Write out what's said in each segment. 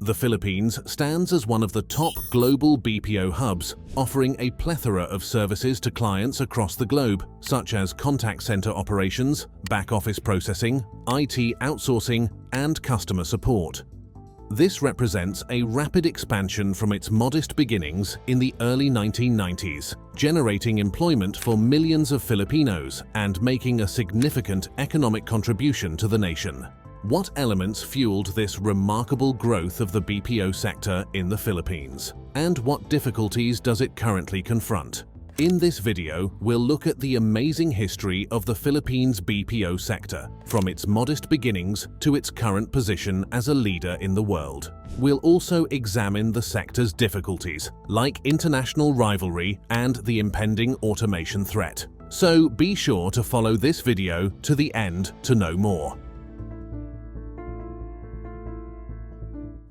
The Philippines stands as one of the top global BPO hubs, offering a plethora of services to clients across the globe, such as contact center operations, back-office processing, IT outsourcing, and customer support. This represents a rapid expansion from its modest beginnings in the early 1990s, generating employment for millions of Filipinos and making a significant economic contribution to the nation. What elements fueled this remarkable growth of the BPO sector in the Philippines? And what difficulties does it currently confront? In this video, we'll look at the amazing history of the Philippines BPO sector, from its modest beginnings to its current position as a leader in the world. We'll also examine the sector's difficulties, like international rivalry and the impending automation threat. So be sure to follow this video to the end to know more.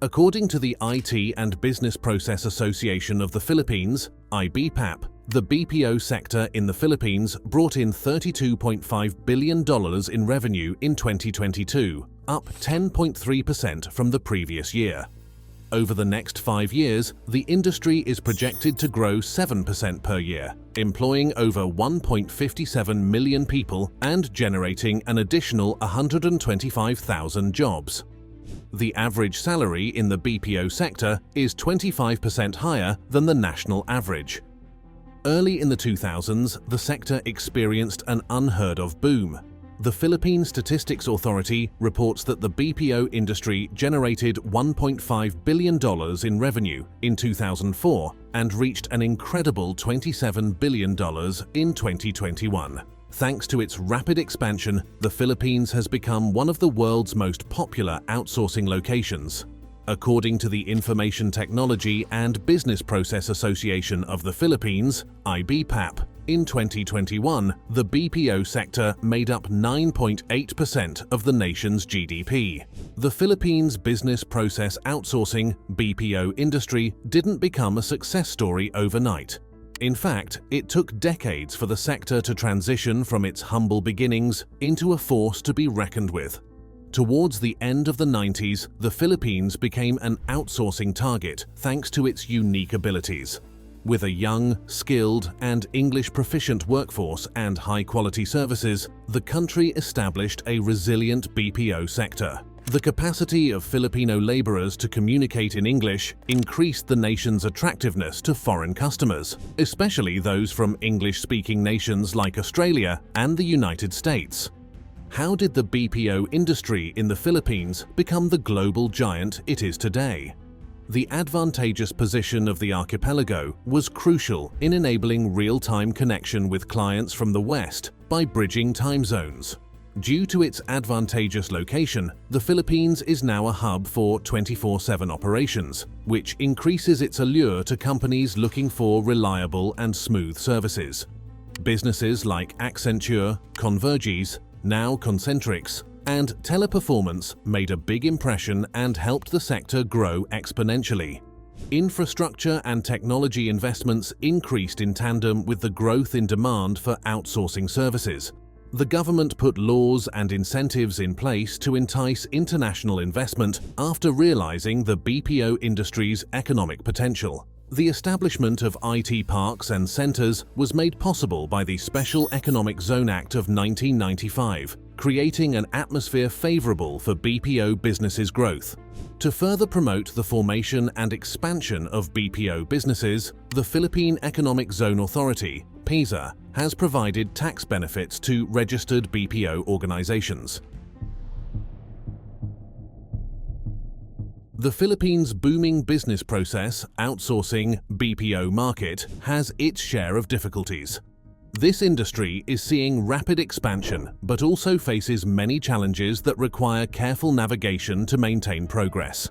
According to the IT and Business Process Association of the Philippines, IBPAP, the BPO sector in the Philippines brought in $32.5 billion in revenue in 2022, up 10.3% from the previous year. Over the next 5 years, the industry is projected to grow 7% per year, employing over 1.57 million people and generating an additional 125,000 jobs. The average salary in the BPO sector is 25% higher than the national average. Early in the 2000s, the sector experienced an unheard-of boom. The Philippine Statistics Authority reports that the BPO industry generated $1.5 billion in revenue in 2004 and reached an incredible $27 billion in 2021. Thanks to its rapid expansion, the Philippines has become one of the world's most popular outsourcing locations. According to the Information Technology and Business Process Association of the Philippines, IBPAP, in 2021, the BPO sector made up 9.8% of the nation's GDP. The Philippines Business Process Outsourcing (BPO) industry didn't become a success story overnight. In fact, it took decades for the sector to transition from its humble beginnings into a force to be reckoned with. Towards the end of the 90s, the Philippines became an outsourcing target thanks to its unique abilities. With a young, skilled, and English-proficient workforce and high-quality services, the country established a resilient BPO sector. The capacity of Filipino laborers to communicate in English increased the nation's attractiveness to foreign customers, especially those from English-speaking nations like Australia and the United States. How did the BPO industry in the Philippines become the global giant it is today? The advantageous position of the archipelago was crucial in enabling real-time connection with clients from the West by bridging time zones. Due to its advantageous location, the Philippines is now a hub for 24/7 operations, which increases its allure to companies looking for reliable and smooth services. Businesses like Accenture, Convergys, now Concentrix, and Teleperformance made a big impression and helped the sector grow exponentially. Infrastructure and technology investments increased in tandem with the growth in demand for outsourcing services. The government put laws and incentives in place to entice international investment after realizing the BPO industry's economic potential. The establishment of IT parks and centers was made possible by the Special Economic Zone Act of 1995, creating an atmosphere favorable for BPO businesses' growth. To further promote the formation and expansion of BPO businesses, the Philippine Economic Zone Authority, PEZA, has provided tax benefits to registered BPO organizations. The Philippines' booming business process outsourcing BPO market has its share of difficulties. This industry is seeing rapid expansion, but also faces many challenges that require careful navigation to maintain progress.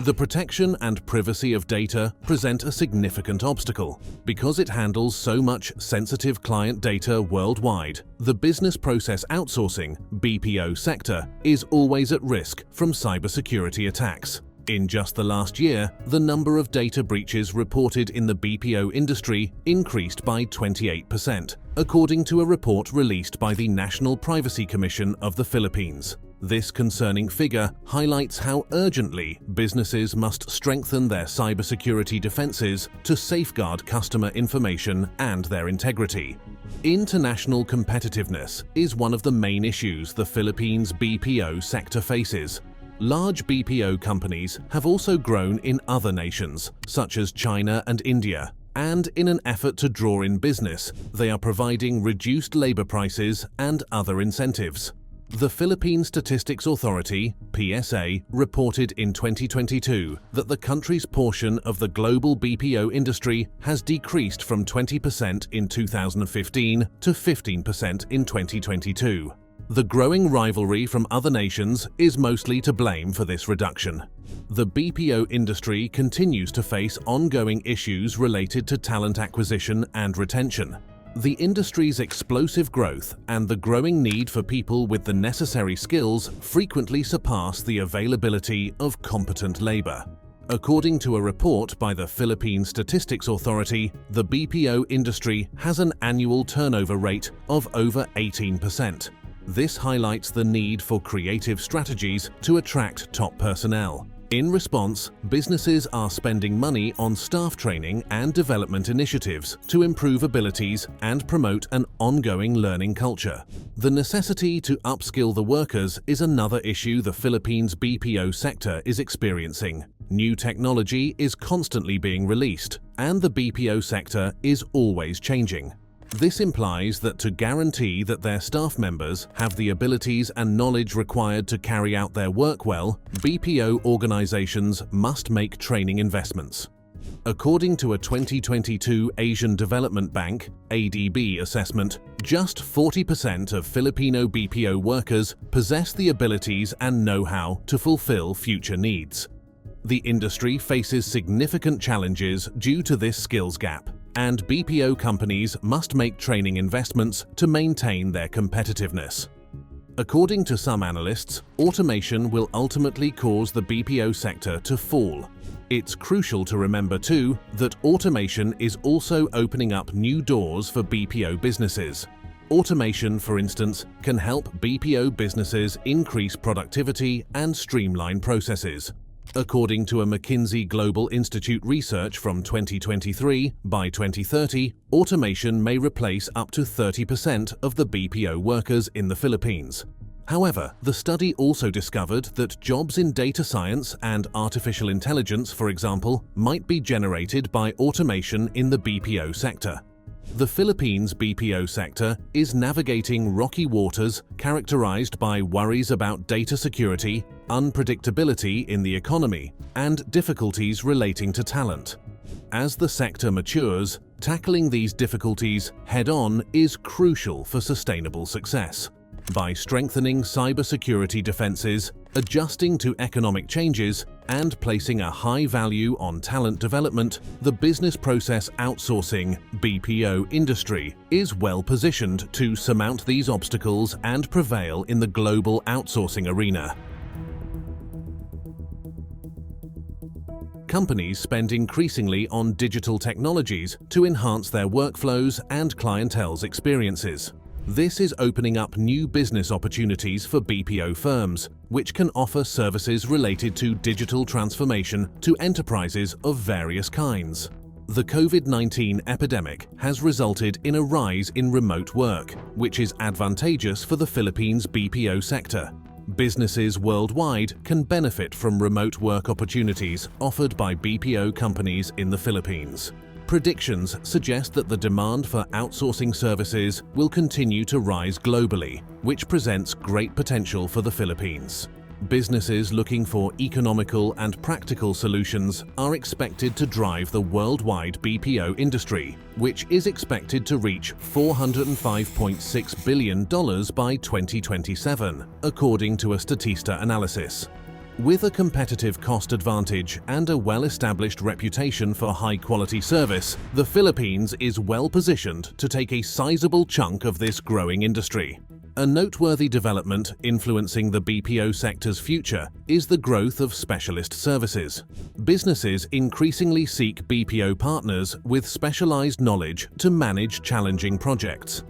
The protection and privacy of data present a significant obstacle. Because it handles so much sensitive client data worldwide, the business process outsourcing (BPO) sector is always at risk from cybersecurity attacks. In just the last year, the number of data breaches reported in the BPO industry increased by 28%, according to a report released by the National Privacy Commission of the Philippines. This concerning figure highlights how urgently businesses must strengthen their cybersecurity defenses to safeguard customer information and their integrity. International competitiveness is one of the main issues the Philippines BPO sector faces. Large BPO companies have also grown in other nations, such as China and India, and in an effort to draw in business, they are providing reduced labor prices and other incentives. The Philippine Statistics Authority, PSA, reported in 2022 that the country's portion of the global BPO industry has decreased from 20% in 2015 to 15% in 2022. The growing rivalry from other nations is mostly to blame for this reduction. The BPO industry continues to face ongoing issues related to talent acquisition and retention. The industry's explosive growth and the growing need for people with the necessary skills frequently surpass the availability of competent labor. According to a report by the Philippine Statistics Authority, the BPO industry has an annual turnover rate of over 18%. This highlights the need for creative strategies to attract top personnel. In response, businesses are spending money on staff training and development initiatives to improve abilities and promote an ongoing learning culture. The necessity to upskill the workers is another issue the Philippines BPO sector is experiencing. New technology is constantly being released, and the BPO sector is always changing. This implies that to guarantee that their staff members have the abilities and knowledge required to carry out their work well, BPO organizations must make training investments. According to a 2022 Asian Development Bank (ADB) assessment, just 40% of Filipino BPO workers possess the abilities and know-how to fulfill future needs. The industry faces significant challenges due to this skills gap, and BPO companies must make training investments to maintain their competitiveness. According to some analysts, automation will ultimately cause the BPO sector to fall. It's crucial to remember too that automation is also opening up new doors for BPO businesses. Automation, for instance, can help BPO businesses increase productivity and streamline processes. According to a McKinsey Global Institute research from 2023, by 2030, automation may replace up to 30% of the BPO workers in the Philippines. However, the study also discovered that jobs in data science and artificial intelligence, for example, might be generated by automation in the BPO sector. The Philippines BPO sector is navigating rocky waters characterized by worries about data security, unpredictability in the economy, and difficulties relating to talent. As the sector matures, tackling these difficulties head-on is crucial for sustainable success. By strengthening cybersecurity defenses, adjusting to economic changes, and placing a high value on talent development, the business process outsourcing (BPO) industry is well positioned to surmount these obstacles and prevail in the global outsourcing arena. Companies spend increasingly on digital technologies to enhance their workflows and clientele's experiences. This is opening up new business opportunities for BPO firms, which can offer services related to digital transformation to enterprises of various kinds. The COVID-19 epidemic has resulted in a rise in remote work, which is advantageous for the Philippines BPO sector. Businesses worldwide can benefit from remote work opportunities offered by BPO companies in the Philippines. Predictions suggest that the demand for outsourcing services will continue to rise globally, which presents great potential for the Philippines. Businesses looking for economical and practical solutions are expected to drive the worldwide BPO industry, which is expected to reach $405.6 billion by 2027, according to a Statista analysis. With a competitive cost advantage and a well-established reputation for high-quality service, the Philippines is well-positioned to take a sizable chunk of this growing industry. A noteworthy development influencing the BPO sector's future is the growth of specialist services. Businesses increasingly seek BPO partners with specialized knowledge to manage challenging projects.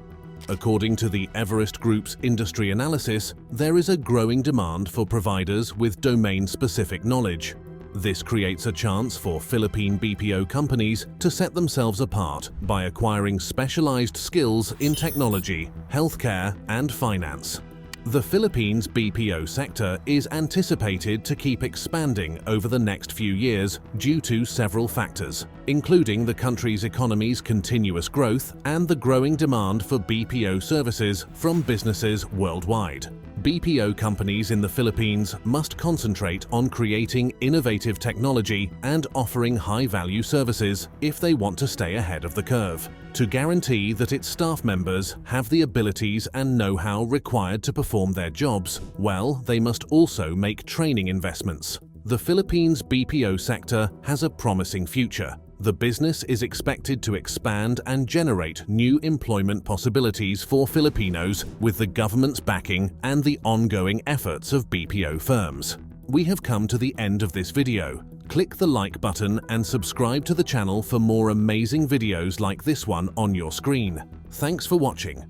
According to the Everest Group's industry analysis, there is a growing demand for providers with domain-specific knowledge. This creates a chance for Philippine BPO companies to set themselves apart by acquiring specialized skills in technology, healthcare, and finance. The Philippines BPO sector is anticipated to keep expanding over the next few years due to several factors, including the country's economy's continuous growth and the growing demand for BPO services from businesses worldwide. BPO companies in the Philippines must concentrate on creating innovative technology and offering high-value services if they want to stay ahead of the curve. To guarantee that its staff members have the abilities and know-how required to perform their jobs, well, they must also make training investments. The Philippines BPO sector has a promising future. The business is expected to expand and generate new employment possibilities for Filipinos with the government's backing and the ongoing efforts of BPO firms. We have come to the end of this video. Click the like button and subscribe to the channel for more amazing videos like this one on your screen. Thanks for watching.